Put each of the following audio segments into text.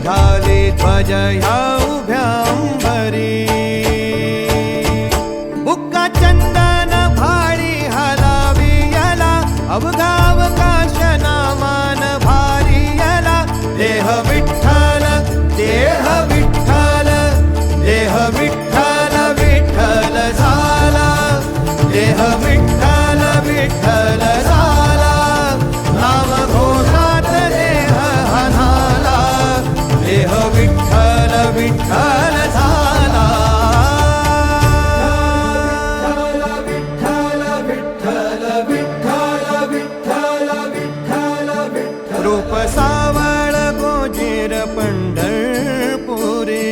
घाली ध्वज ह्या उभ्या अंबरी बुक्का चंदन भाळी हलावी याला अवघावकाश नामान भारी याला देह विठ्ठल देह विठ्ठल देह विठ्ठल विठ्ठल झाला देह विठ्ठल विठ्ठल झाला नाम घोषात देह हनाला देह विठ्ठल विठ्ठल झाला विठ्ठल विठ्ठल विठ्ठल विठ्ठल विठ्ठल विठ्ठल रूप सावळ गोजीर पंढरपुरी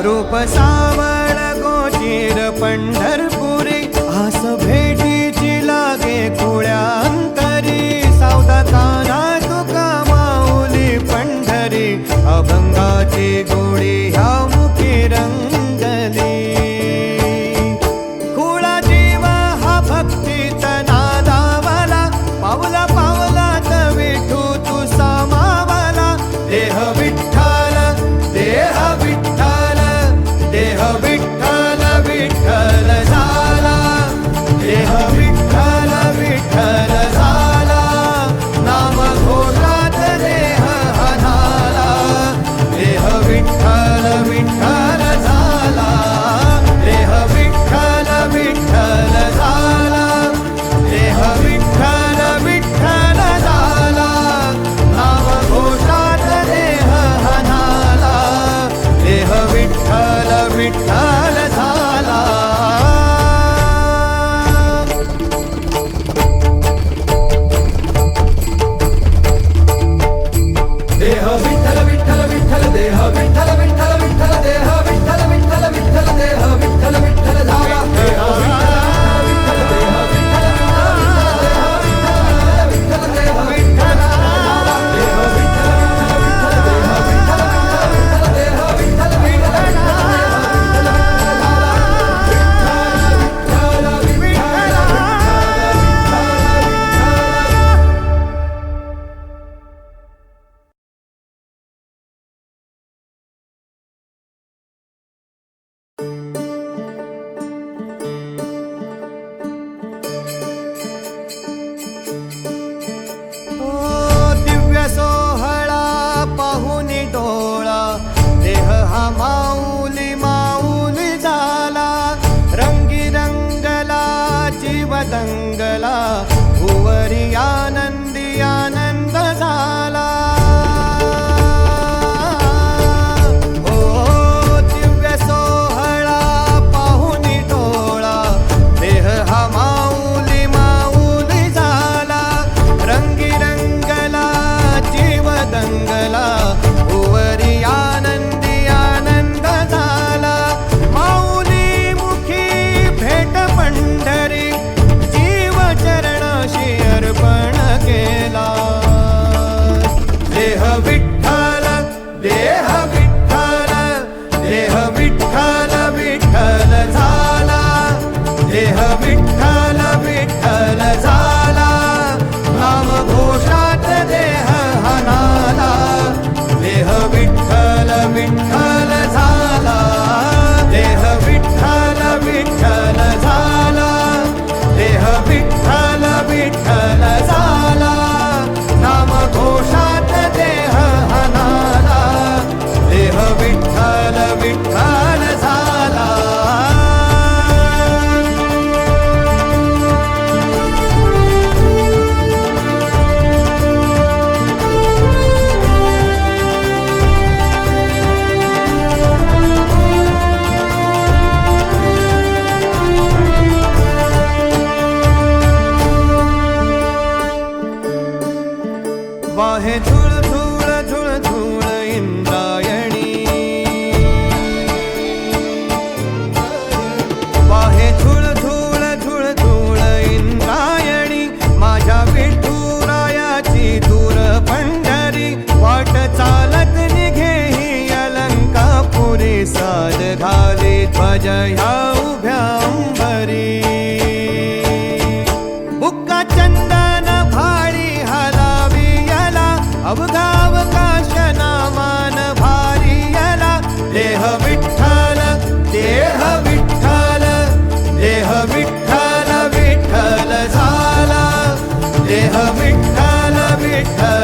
रूप सावळ गोजीर पंढरपुरी आस भेटीची लागे खुळ्या अंतरी सावता काना तुका माऊली पंढरी अभंगाची गोडी ह्या मुखी रंगली खुळा जीव हा भक्तीत नादावला पावला पावलात विठू तू सामावला देह विठ्ठल देह विठ्ठल देह विठ्ठल विठ्ठल झाला देह विठ्ठल विठ्ठल झाला नाम घोषात देह हनाला देह विठ्ठल विठ्ठल झाला देह विठ्ठल विठ्ठल झाला देह विठ्ठल विठ्ठल झाला नाम घोषात देह हनाला देह विठ्ठल विठ्ठल झाला देह विठ्ठल विठ्ठल विठ्ठल देह विठ्ठल विठ्ठल विठ्ठल देह विठ्ठल विठ्ठल विठ्ठल देह विठ्ठल विठ्ठल झाला देह विठ्ठल देह विठ्ठल विठ्ठल देह विठ्ठल झाला देह विठ्ठल देह विठ्ठल विठ्ठल दिव्य सोहळा पाहुनी डोळा देह हा माऊली माऊली झाला रंगी रंगला जीव दंगला भुवरी आनंदी आनंद झाला ओ दिव्य सोहळा पाहुनी डोळा देह हा माऊली माऊली झाला रंगी रंगला जीव दंगला भुवरी आनंदी आनंद झाला माऊली मुखी भेट पंढरी जीव चरणाशी अर्पण केला देह विठ्ठल देह विठ्ठल देह विठ्ठल विठ्ठल झाला देह विठ्ठल विठ्ठल झाला नाम घोषात देह हनाला देह विठ्ठल विठ्ठल झाला देह विठ्ठल विठ्ठल झाला देह विठ्ठल विठ्ठल झाला नाम घोषात देह हनाला देह विठ्ठल विठ्ठल झाला वाहे झुळ झुळ झुळ झुळ इंद्रायणी वाहे झुळ झुळ झुळ झुळ इंद्रायणी माझ्या विठुरायाची दूर पंढरी वाट चालत निघे ही अलंकापुरी साज घाली ध्वज ह्या उभ्या अंबरी बुक्का चंदन भाळी हलावी याला विठ्ठल